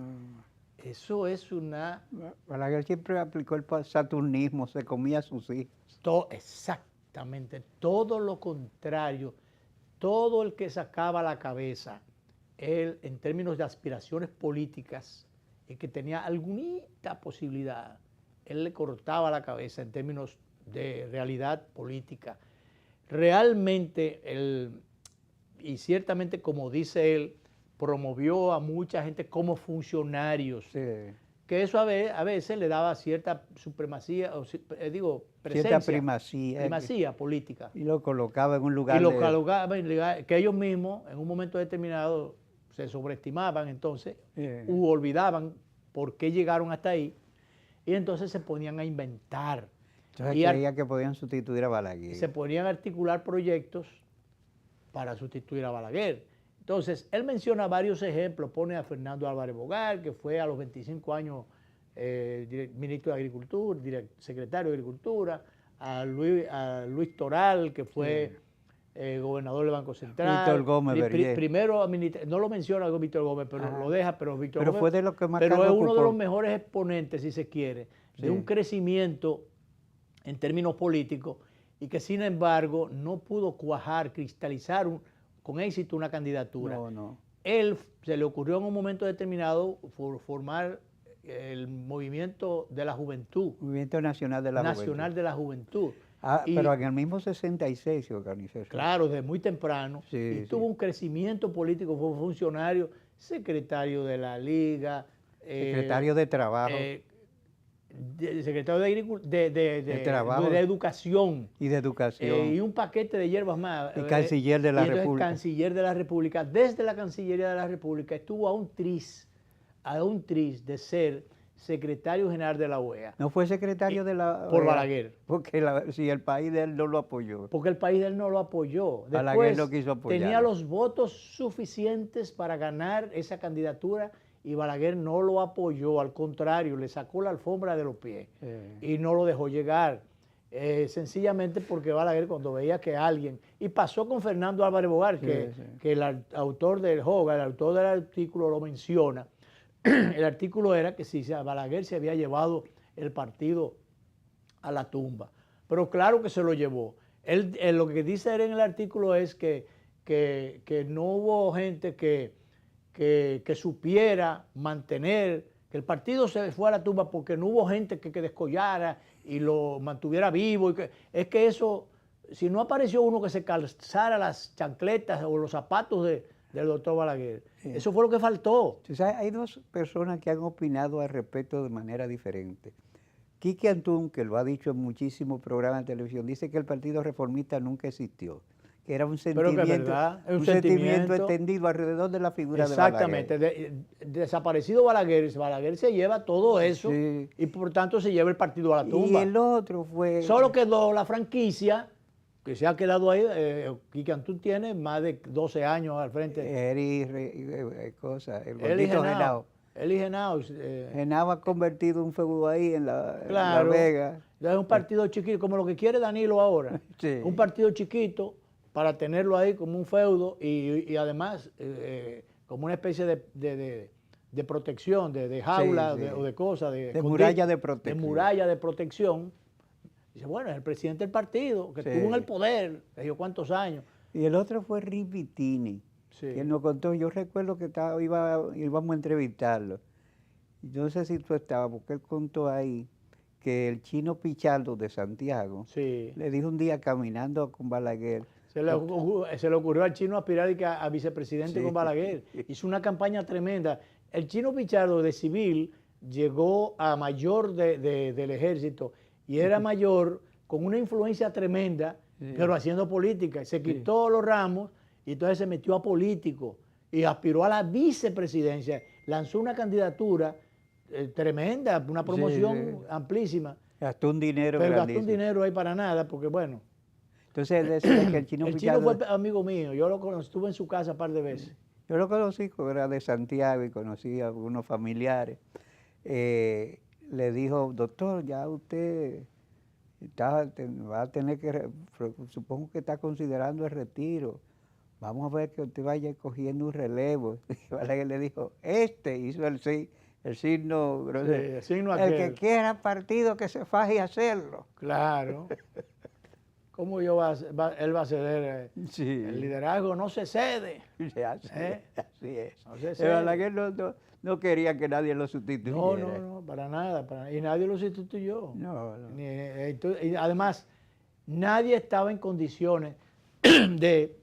Eso es una... Balaguer siempre aplicó el saturnismo, se comía a sus hijos. Exactamente, todo lo contrario, todo el que sacaba la cabeza, él en términos de aspiraciones políticas, y que tenía alguna posibilidad, él le cortaba la cabeza en términos de realidad política. Realmente, y ciertamente como dice él, promovió a mucha gente como funcionarios. Sí. que eso a veces le daba cierta supremacía, presencia. Cierta primacía política. Y lo colocaba en un lugar. Y lo colocaba en lugar que ellos mismos, en un momento determinado, se sobreestimaban entonces, u olvidaban por qué llegaron hasta ahí, y entonces se ponían a inventar. Entonces creía que podían sustituir a Balaguer. Se ponían a articular proyectos para sustituir a Balaguer. Entonces, él menciona varios ejemplos, pone a Fernando Álvarez Bogar, que fue a los 25 años ministro de Agricultura, secretario de Agricultura, a Luis Toral, que fue gobernador del Banco Central. Víctor Gómez primero, no lo menciona Víctor Gómez, pero lo deja, pero Víctor Gómez fue de lo que más pero es uno de los mejores exponentes, si se quiere, de un crecimiento en términos políticos y que sin embargo no pudo cuajar, cristalizar con éxito una candidatura. No. Él se le ocurrió en un momento determinado formar el movimiento de la juventud. Movimiento Nacional de la Juventud. Pero en el mismo 66 se organizó eso. Claro, desde muy temprano. Sí, tuvo un crecimiento político, fue funcionario, secretario de la Liga. Secretario de Trabajo. Secretario de Educación. Y de Educación. Y un paquete de hierbas más. Y Canciller de la República. Canciller de la República. Desde la Cancillería de la República estuvo a un tris de ser secretario general de la OEA. ¿No fue secretario de la OEA? Por Balaguer. Porque si el país de él no lo apoyó. Porque el país de él no lo apoyó. Después, Balaguer no quiso apoyar. Tenía los votos suficientes para ganar esa candidatura y Balaguer no lo apoyó, al contrario, le sacó la alfombra de los pies y no lo dejó llegar. Sencillamente porque Balaguer, cuando veía que alguien, y pasó con Fernando Álvarez Bogar, que el autor del Joga, el autor del artículo lo menciona. El artículo era que si Balaguer se había llevado el partido a la tumba, pero claro que se lo llevó. Él lo que dice él en el artículo es que no hubo gente que supiera mantener, que el partido se fue a la tumba porque no hubo gente que descollara y lo mantuviera vivo. Es que eso, si no apareció uno que se calzara las chancletas o los zapatos del doctor Balaguer, eso fue lo que faltó. O sea, hay dos personas que han opinado al respecto de manera diferente. Quique Antún, que lo ha dicho en muchísimos programas de televisión, dice que el Partido Reformista nunca existió, que era un sentimiento extendido alrededor de la figura de Balaguer. Exactamente. Desaparecido Balaguer se lleva todo eso y por tanto se lleva el partido a la tumba. Y el otro fue... Solo quedó la franquicia, que se ha quedado ahí. Quique Antún tiene más de 12 años al frente. El gordito Genao. Genao ha convertido un feudo ahí en la Vega. Es un partido chiquito, como lo que quiere Danilo ahora. Un partido chiquito para tenerlo ahí como un feudo y además como una especie de protección, de jaula o de cosas. De muralla de protección. De muralla de protección. Dice, bueno, es el presidente del partido, que estuvo en el poder, ¿cuántos años? Y el otro fue Rick Vitini, que él nos contó. Yo recuerdo que íbamos a entrevistarlo. Yo no sé si tú estabas, porque él contó ahí que el chino Pichardo de Santiago le dijo un día caminando con Balaguer. Se le ocurrió al chino aspirar a vicepresidente con Balaguer. Hizo una campaña tremenda. El chino Pichardo de civil llegó a mayor del ejército y era mayor con una influencia tremenda, pero haciendo política. Se quitó los ramos y entonces se metió a político y aspiró a la vicepresidencia. Lanzó una candidatura tremenda, una promoción amplísima. Gastó un dinero pero grandísimo. Gastó un dinero ahí para nada, porque bueno. Entonces él decía que el chino Pichardo... chino fue amigo mío, yo lo conocí, estuve en su casa un par de veces. Yo lo conocí, era de Santiago y conocí a algunos familiares. Le dijo, doctor, ya usted va a tener que, supongo que está considerando el retiro. Vamos a ver que usted vaya cogiendo un relevo. Y Balaguer le dijo, hizo el signo, el que quiera partido que se faje y hacerlo. Claro. ¿Cómo él va a ceder? El liderazgo no se cede. Así es. No se cede. Balaguer no quería que nadie lo sustituyera. No, para nada. Y nadie lo sustituyó. No. Y además, nadie estaba en condiciones de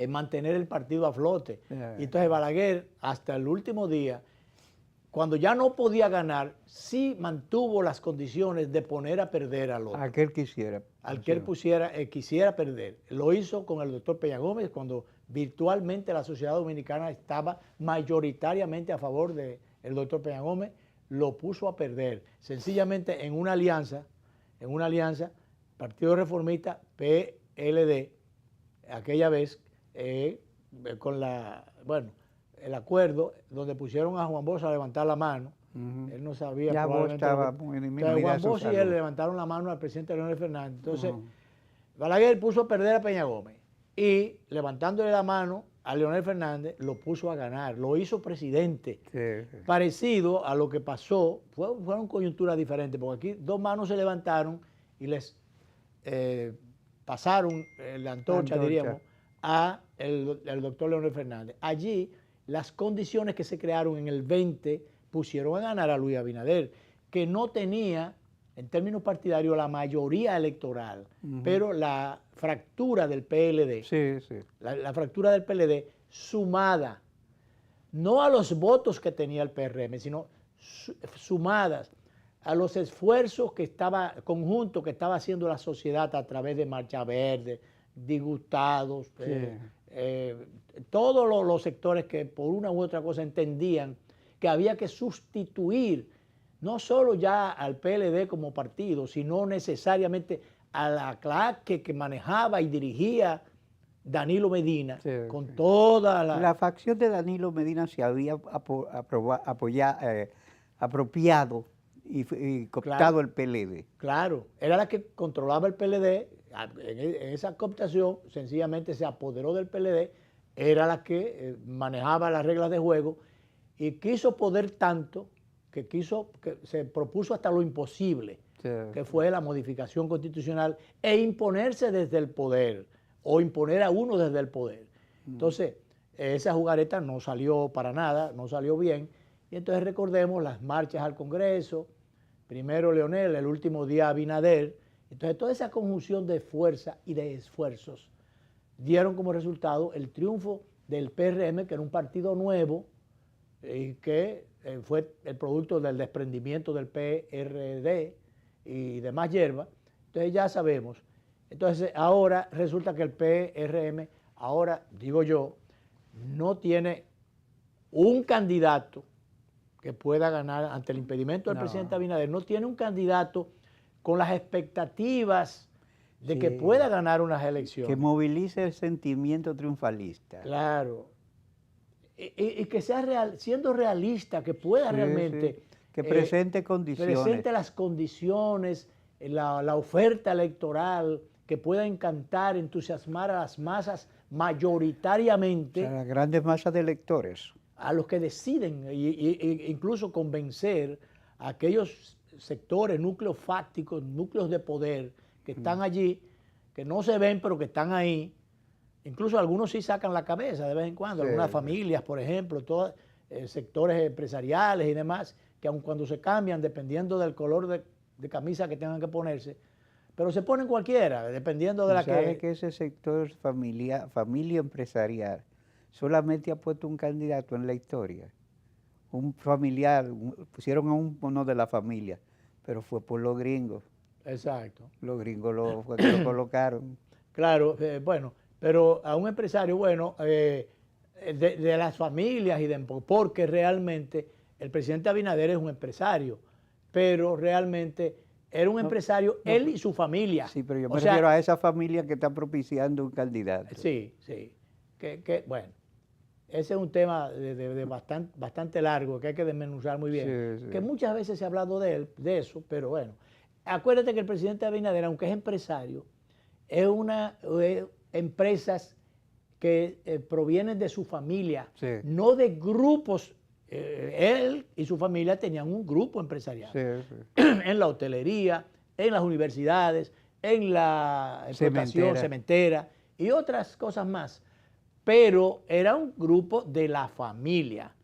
mantener el partido a flote. Y entonces Balaguer, hasta el último día, cuando ya no podía ganar, sí mantuvo las condiciones de poner a perder al otro. Al que él quisiera. Al que él quisiera perder. Lo hizo con el doctor Peña Gómez cuando virtualmente la sociedad dominicana estaba mayoritariamente a favor del doctor Peña Gómez, lo puso a perder. Sencillamente en una alianza, Partido Reformista, PLD, aquella vez, con el acuerdo donde pusieron a Juan Bosch a levantar la mano. Él no sabía. Ya Bosch estaba muy Juan Bosch y él le levantaron la mano al presidente Leonel Fernández. Entonces, Balaguer puso a perder a Peña Gómez y levantándole la mano a Leonel Fernández lo puso a ganar, lo hizo presidente. Parecido a lo que pasó, fueron coyunturas diferentes, porque aquí dos manos se levantaron y les pasaron la antorcha, diríamos, a el doctor Leonel Fernández. Allí las condiciones que se crearon en el 20 pusieron a ganar a Luis Abinader, que no tenía, en términos partidarios, la mayoría electoral, pero la fractura del PLD, la fractura del PLD sumada, no a los votos que tenía el PRM, sino sumadas a los esfuerzos conjuntos que estaba haciendo la sociedad a través de Marcha Verde, disgustados, todos los sectores que por una u otra cosa entendían que había que sustituir no solo ya al PLD como partido, sino necesariamente a la claque que manejaba y dirigía Danilo Medina, con toda la... La facción de Danilo Medina se había apropiado y cooptado el PLD. Claro, era la que controlaba el PLD. En esa cooptación sencillamente se apoderó del PLD, era la que manejaba las reglas de juego y quiso poder tanto que se propuso hasta lo imposible, que fue la modificación constitucional e imponerse desde el poder o imponer a uno desde el poder. Entonces, esa jugareta no salió para nada, no salió bien. Y entonces recordemos las marchas al Congreso, primero Leonel, el último día Abinader. Entonces, toda esa conjunción de fuerza y de esfuerzos dieron como resultado el triunfo del PRM, que era un partido nuevo y que fue el producto del desprendimiento del PRD y demás hierba. Entonces, ya sabemos. Entonces, ahora resulta que el PRM, ahora, digo yo, no tiene un candidato que pueda ganar ante el impedimento del presidente Abinader, no tiene un candidato con las expectativas de que pueda ganar unas elecciones. Que movilice el sentimiento triunfalista. Claro. Y que sea siendo realista, que pueda realmente... Que presente condiciones. Presente las condiciones, la oferta electoral, que pueda encantar, entusiasmar a las masas mayoritariamente. A las grandes masas de electores. A los que deciden, e incluso convencer a aquellos sectores, núcleos fácticos, núcleos de poder que están allí, que no se ven pero que están ahí. Incluso algunos sí sacan la cabeza de vez en cuando, algunas familias, por ejemplo, todos sectores empresariales y demás, que aun cuando se cambian, dependiendo del color de camisa que tengan que ponerse, pero se ponen cualquiera, dependiendo de la que... ¿Sabe que ese sector familia empresarial solamente ha puesto un candidato en la historia? Un familiar, pusieron a uno de la familia, pero fue por los gringos. Exacto. Los gringos lo colocaron. Claro, bueno, pero a un empresario, bueno, de las familias y porque realmente el presidente Abinader es un empresario, pero realmente era un empresario, él y su familia. Sí, pero yo me refiero a esa familia que está propiciando un candidato. Sí. Bueno, ese es un tema bastante largo que hay que desmenuzar muy bien. Que muchas veces se ha hablado de eso, pero bueno. Acuérdate que el presidente Abinader, aunque es empresario, es empresas que provienen de su familia, no de grupos. Él y su familia tenían un grupo empresarial en la hotelería, en las universidades, en la explotación cementera y otras cosas más. Pero era un grupo de la familia,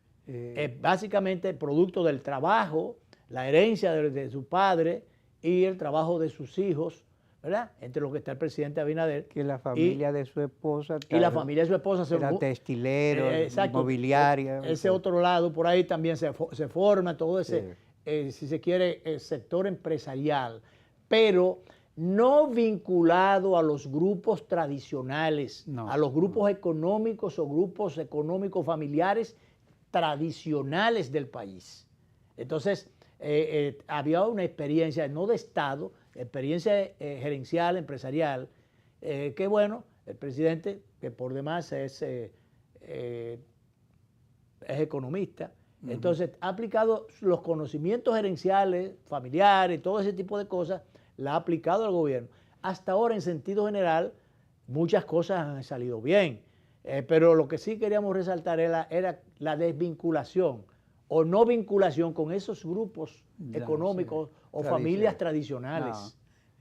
básicamente producto del trabajo, la herencia de su padre y el trabajo de sus hijos, ¿verdad? Entre los que está el presidente Abinader. Que la familia de su esposa. Y la familia de su esposa. Era textilero, inmobiliaria. Ese otro lado, por ahí también se forma todo ese, si se quiere, sector empresarial, pero no vinculado a los grupos tradicionales, a los grupos económicos o grupos económicos familiares tradicionales del país. Entonces, había una experiencia, no de Estado, experiencia gerencial, empresarial, que bueno, el presidente, que por demás es economista, entonces ha aplicado los conocimientos gerenciales, familiares, todo ese tipo de cosas, la ha aplicado al gobierno. Hasta ahora, en sentido general, muchas cosas han salido bien, pero lo que sí queríamos resaltar era la desvinculación o no vinculación con esos grupos económicos o familias tradicionales.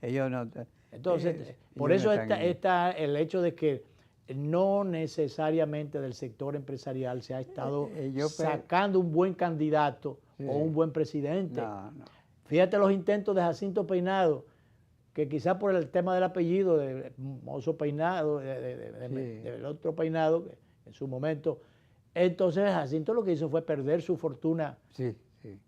No, ellos no. Entonces, por eso está el hecho de que no necesariamente del sector empresarial se ha estado sacando un buen candidato o un buen presidente. Fíjate los intentos de Jacinto Peinado, que quizás por el tema del apellido, de Mozo Peinado, del otro Peinado, que en su momento. Entonces Jacinto lo que hizo fue perder su fortuna,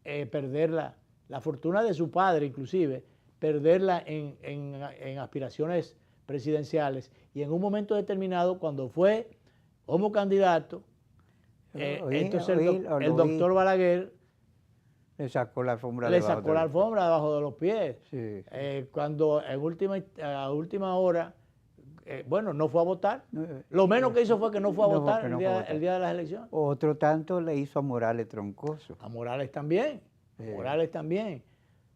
perder la fortuna de su padre inclusive, perderla en aspiraciones presidenciales, y en un momento determinado, cuando fue como candidato, entonces el doctor Balaguer le sacó la alfombra debajo de los pies. Cuando a última hora, bueno, no fue a votar. Lo menos que hizo fue que no fue a votar el día de las elecciones. Otro tanto le hizo a Morales Troncoso. A Morales también. Morales también.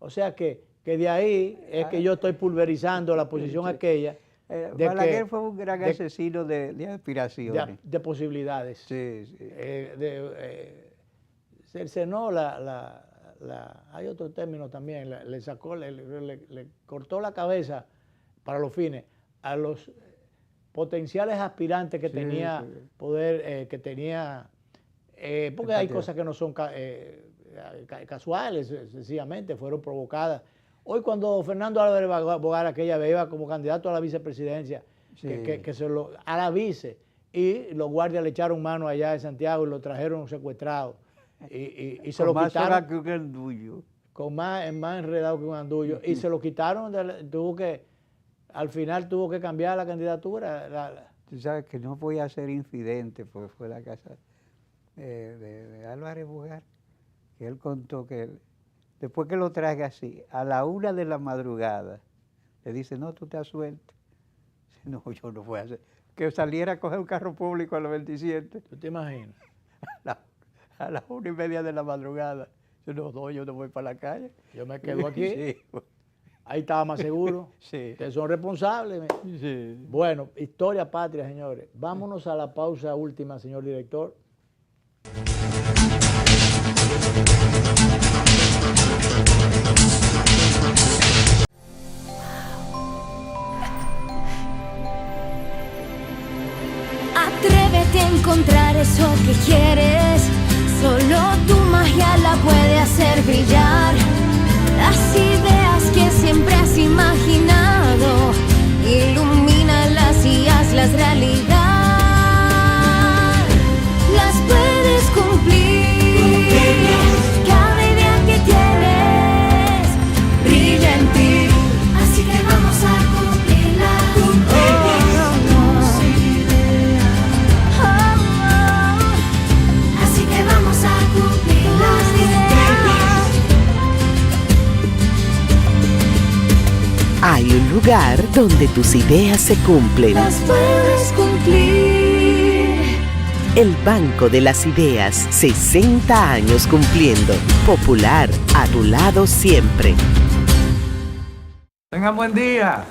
O sea que de ahí es que yo estoy pulverizando la posición aquella. Balaguer fue un gran asesino de aspiraciones. De posibilidades. Cercenó hay otro término también, le cortó la cabeza para los fines a los potenciales aspirantes que tenía poder, que tenía, porque hay cosas que no son casuales, sencillamente fueron provocadas. Hoy cuando Fernando Álvarez Bogar aquella vez iba como candidato a la vicepresidencia, a la vice, y los guardias le echaron mano allá de Santiago y lo trajeron secuestrado. Y se lo quitaron. Que un andullo. Más enredado que un andullo. Y se lo quitaron, al final tuvo que cambiar la candidatura. Tú sabes que no voy a ser infidente, porque fue la casa de Álvarez Bogar, que él contó que después que lo traje así, a la 1 de la madrugada, le dice, no, tú te has suelto. Dice, no, yo no voy a hacer. Que saliera a coger un carro público a los 27. ¿Tú te imaginas? A las 1:30 de la madrugada. Yo no voy para la calle. Yo me quedo aquí. Ahí estaba más seguro. Ustedes son responsables. Bueno, historia patria, señores. Vámonos a la pausa última, señor director. Atrévete a encontrar eso que quieres. Solo tu magia la puede hacer brillar. Las ideas que siempre has imaginado, ilumínalas y hazlas realidad. Las puedes cumplir. Cada idea que tienes brilla en ti. Así que vamos a cumplirla. Así que vamos a cumplir las ideas. Hay un lugar donde tus ideas se cumplen. Las puedes cumplir. El Banco de las Ideas, 60 años cumpliendo. Popular, a tu lado siempre. Tengan buen día.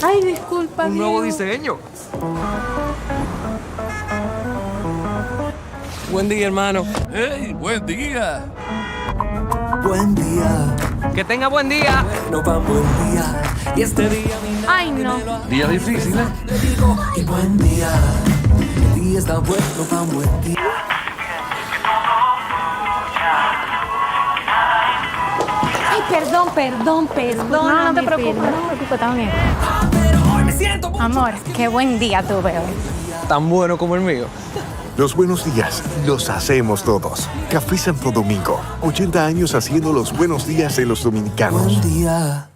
Ay, disculpa. Un nuevo diseño. Buen día, hermano. ¡Hey, buen día! Buen día. Que tenga buen día. No va buen día. Y este día Ay, no. Día difícil, ¿eh? te digo y buen día. El día está bueno, va buen día. Ay, perdón. No te preocupes, también. Amor, qué buen día tuve hoy. Tan bueno como el mío. Los buenos días los hacemos todos. Café Santo Domingo, 80 años haciendo los buenos días de los dominicanos. Buen día.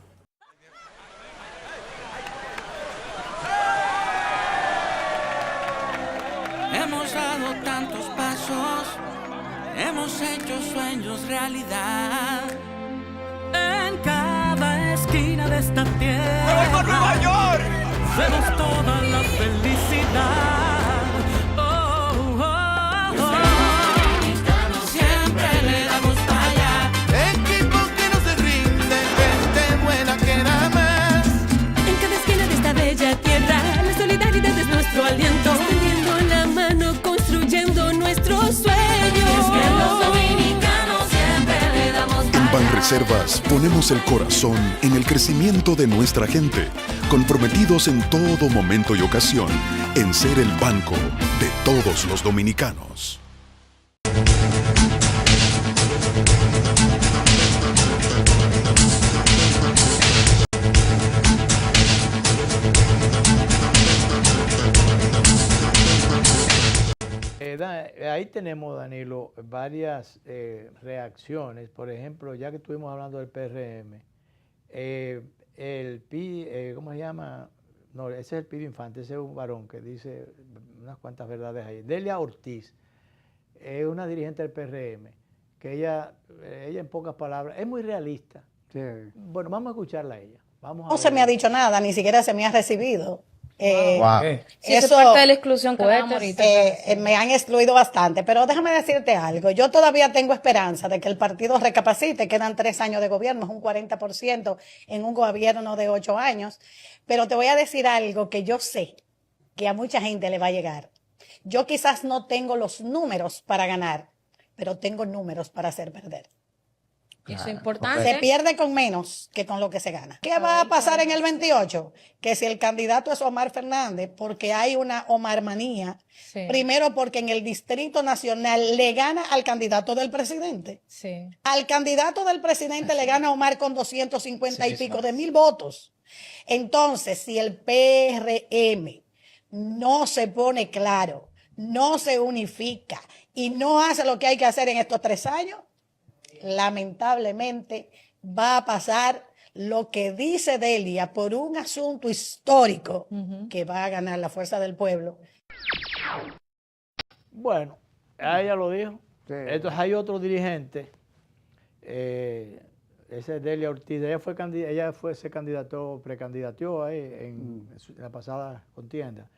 Hemos dado tantos pasos, hemos hecho sueños realidad. En cada esquina de esta tierra, ¡voy por Nueva York! Vemos toda la felicidad. Siempre le damos para allá. Equipo que no se rinde, gente buena que da más. En cada esquina de esta bella tierra, la solidaridad es nuestro aliento. Extendiendo la mano, construyendo nuestros sueños. Es que los dominicanos siempre le damos para allá. En Banreservas ponemos el corazón en el crecimiento de nuestra gente, comprometidos en todo momento y ocasión en ser el banco de todos los dominicanos. Ahí tenemos, Danilo, varias reacciones. Por ejemplo, ya que estuvimos hablando del PRM, ¿cómo se llama? No, ese es el Pidio Infante, ese es un varón que dice unas cuantas verdades ahí. Delia Ortiz es una dirigente del PRM, que ella en pocas palabras, es muy realista. Sí. Bueno, vamos a escucharla a ella. No se me ha dicho nada, ni siquiera se me ha recibido. Sí, eso es parte de la exclusión que vamos ahorita. Me han excluido bastante, pero déjame decirte algo. Yo todavía tengo esperanza de que el partido recapacite. Quedan 3 años de gobierno, es un 40% en un gobierno de 8 años. Pero te voy a decir algo que yo sé que a mucha gente le va a llegar. Yo quizás no tengo los números para ganar, pero tengo números para hacer perder. Eso es importante. Se pierde con menos que con lo que se gana. ¿Qué va a pasar en el 28? Que si el candidato es Omar Fernández, porque hay una Omarmanía, Sí. Primero porque en el Distrito Nacional le gana al candidato del presidente. Sí. Al candidato del presidente le gana Omar con 250 y pico de mil votos. Entonces, si el PRM no se pone claro, no se unifica y no hace lo que hay que hacer en estos 3 años, lamentablemente va a pasar lo que dice Delia por un asunto histórico que va a ganar la fuerza del pueblo. Bueno, ella lo dijo. Sí. Entonces hay otro dirigente, ese es Delia Ortiz, se precandidateó ahí en la pasada contienda.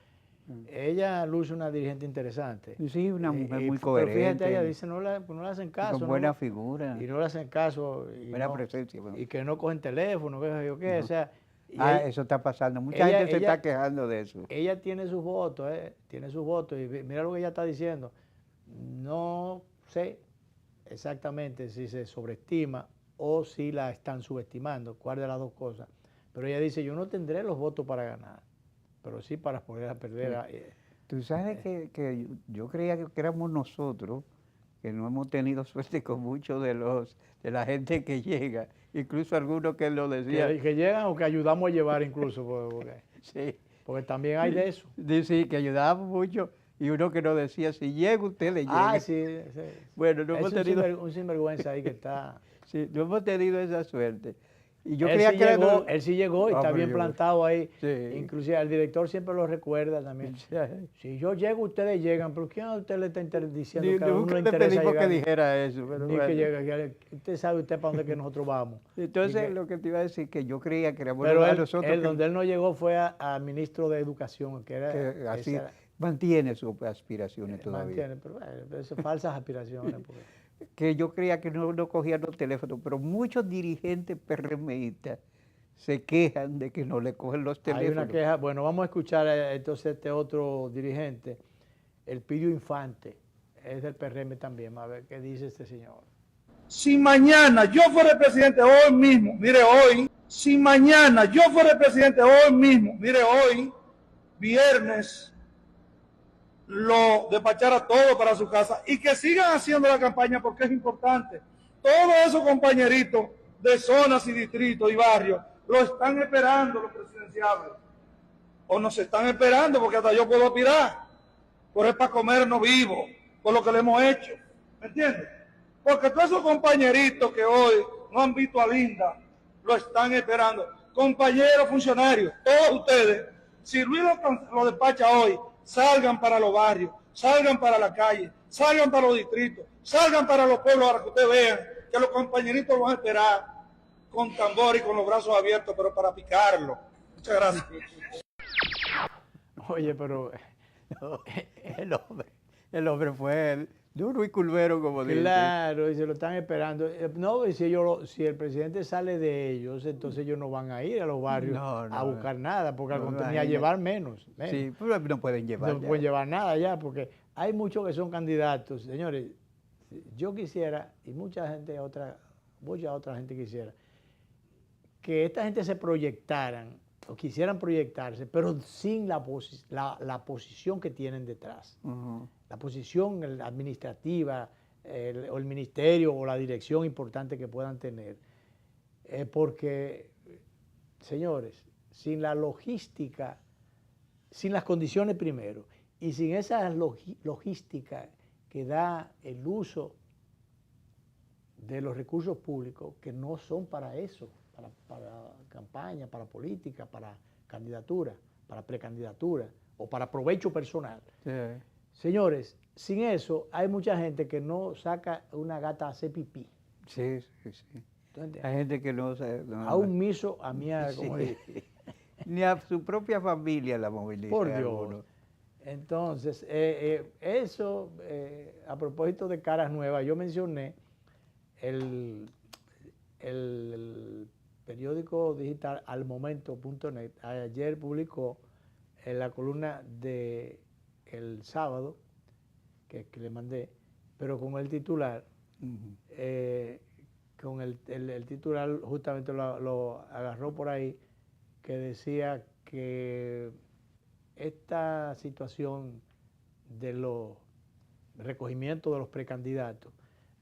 Ella luce una dirigente interesante. Sí, una mujer muy coherente. Pero fíjate, ella dice, no le hacen caso. Con buena figura. Y no le hacen caso. Buena presencia. Bueno. Y que no cogen teléfono, qué, o sea. Eso está pasando. Mucha gente se está quejando de eso. Ella tiene sus votos, y mira lo que ella está diciendo. No sé exactamente si se sobreestima o si la están subestimando, cuál de las dos cosas. Pero ella dice, yo no tendré los votos para ganar, pero sí para poder perder. Tú sabes que yo creía que éramos nosotros, que no hemos tenido suerte con muchos de la gente que llega, incluso algunos que lo decían. Que llegan o que ayudamos a llevar incluso. Porque también hay de eso. Sí, que ayudábamos mucho. Y uno que nos decía, si llega usted, le llega. Sí. Bueno, no hemos tenido un sinvergüenza ahí que está. Sí, no hemos tenido esa suerte. Y yo él creía sí que llegó, él sí llegó y está bien plantado ahí. Sí. Inclusive el director siempre lo recuerda también. Si yo llego, ustedes llegan, pero ¿quién a usted le está diciendo que a uno le interesa llegar? Que dijera eso. Pero ni que llegue, usted sabe para dónde que nosotros vamos. Entonces, lo que te iba a decir, que yo creía que era bueno pero a nosotros. Donde él no llegó fue al ministro de Educación, que era... Que así mantiene sus aspiraciones todavía. Mantiene, pero esas falsas aspiraciones. Que yo creía que no cogían los teléfonos, pero muchos dirigentes PRMistas se quejan de que no le cogen los teléfonos. Hay una queja. Bueno, vamos a escuchar entonces este otro dirigente, el Pidio Infante, es del PRM también, a ver qué dice este señor. Si mañana yo fuera el presidente hoy mismo, mire hoy, si mañana yo fuera el presidente hoy mismo, mire hoy, viernes, lo despachara todo para su casa y que sigan haciendo la campaña porque es importante. Todos esos compañeritos de zonas y distritos y barrios lo están esperando los presidenciables. O nos están esperando porque hasta yo puedo aspirar. Pero es para comernos vivos por lo que le hemos hecho. ¿Me entiendes? Porque todos esos compañeritos que hoy no han visto a Linda lo están esperando. Compañeros funcionarios, todos ustedes, si Luis lo despacha hoy, salgan para los barrios, salgan para la calle, salgan para los distritos, salgan para los pueblos para que ustedes vean que los compañeritos van a esperar con tambor y con los brazos abiertos, pero para picarlo. Muchas gracias. Oye, pero el hombre fue duro y culvero, como dice. Claro, y se lo están esperando. No, y si el presidente sale de ellos, entonces ellos no van a ir a los barrios a buscar nada, porque ni a llevar menos. Sí, pero no pueden llevar. No pueden llevar nada ya, porque hay muchos que son candidatos. Señores, yo quisiera, y mucha otra gente quisiera, que esta gente se proyectaran, o quisieran proyectarse, pero sin la posición que tienen detrás. La posición administrativa, o el ministerio, o la dirección importante que puedan tener. Porque, señores, sin la logística, sin las condiciones primero, y sin esa logística que da el uso de los recursos públicos, que no son para eso, para campaña, para política, para candidatura, para precandidatura o para provecho personal. Sí. Señores, sin eso hay mucha gente que no saca una gata a hacer pipí. Sí. Hay gente que no sabe. A un miso, a miar, como dice. Ni a su propia familia la moviliza. Por Dios. Alguno. Entonces, eso, a propósito de caras nuevas, yo mencioné el periódico digital almomento.net ayer publicó en la columna de el sábado que le mandé, pero con el titular, con el titular justamente lo agarró por ahí, que decía que esta situación de los recogimientos de los precandidatos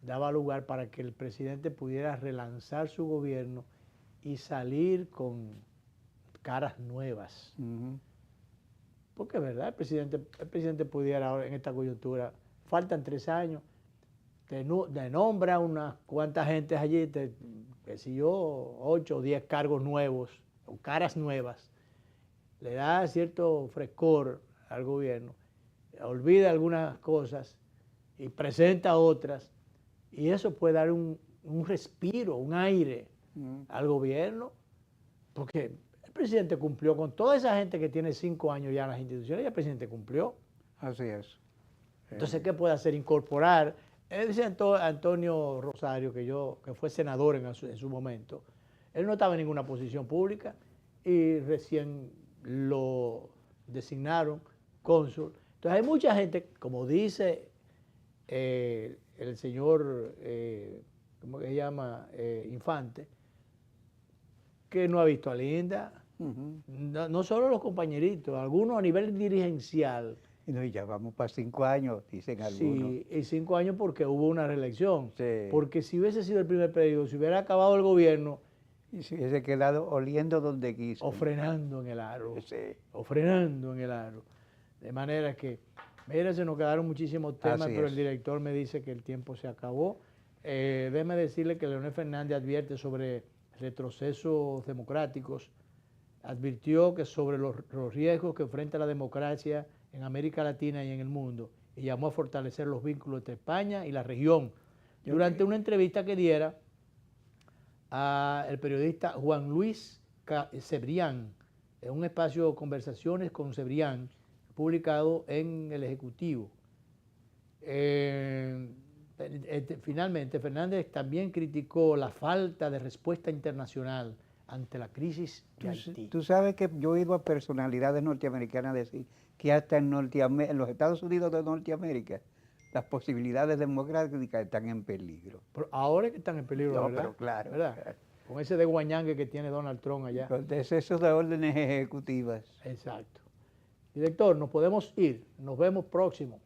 daba lugar para que el presidente pudiera relanzar su gobierno y salir con caras nuevas. Porque es verdad, el presidente pudiera ahora en esta coyuntura, faltan 3 años, te nombra unas cuantas gentes allí, que si yo, 8 o 10 cargos nuevos, o caras nuevas, le da cierto frescor al gobierno, olvida algunas cosas y presenta otras, y eso puede dar un respiro, un aire al gobierno, porque el presidente cumplió con toda esa gente que tiene 5 años ya en las instituciones, y el presidente cumplió. Así es. Entonces, ¿qué puede hacer? Incorporar. Dice Antonio Rosario, que fue senador en su momento, él no estaba en ninguna posición pública y recién lo designaron cónsul. Entonces hay mucha gente, como dice el señor, ¿cómo que se llama? Infante, que no ha visto a Linda. No solo los compañeritos, algunos a nivel dirigencial. Y ya vamos para 5 años, dicen algunos. Sí, y 5 años porque hubo una reelección. Sí. Porque si hubiese sido el primer periodo, si hubiera acabado el gobierno... Y si hubiese quedado oliendo donde quiso. O frenando en el aro. Sí. O frenando en el aro. De manera que, mira, se nos quedaron muchísimos temas, pero el director me dice que el tiempo se acabó. Déjeme decirle que Leonel Fernández advierte sobre retrocesos democráticos. Advirtió que sobre los riesgos que enfrenta la democracia en América Latina y en el mundo, y llamó a fortalecer los vínculos entre España y la región. Durante una entrevista que diera al periodista Juan Luis Cebrián, en un espacio de conversaciones con Cebrián, publicado en El Ejecutivo. Finalmente, Fernández también criticó la falta de respuesta internacional ante la crisis de Haití. Tú sabes que yo he oído a personalidades norteamericanas decir que hasta en los Estados Unidos de Norteamérica las posibilidades democráticas están en peligro. Pero ahora es que están en peligro, no, ¿verdad? Pero claro. ¿Verdad? Con ese de guañangue que tiene Donald Trump allá. Con excesos de órdenes ejecutivas. Exacto. Director, nos podemos ir. Nos vemos próximo.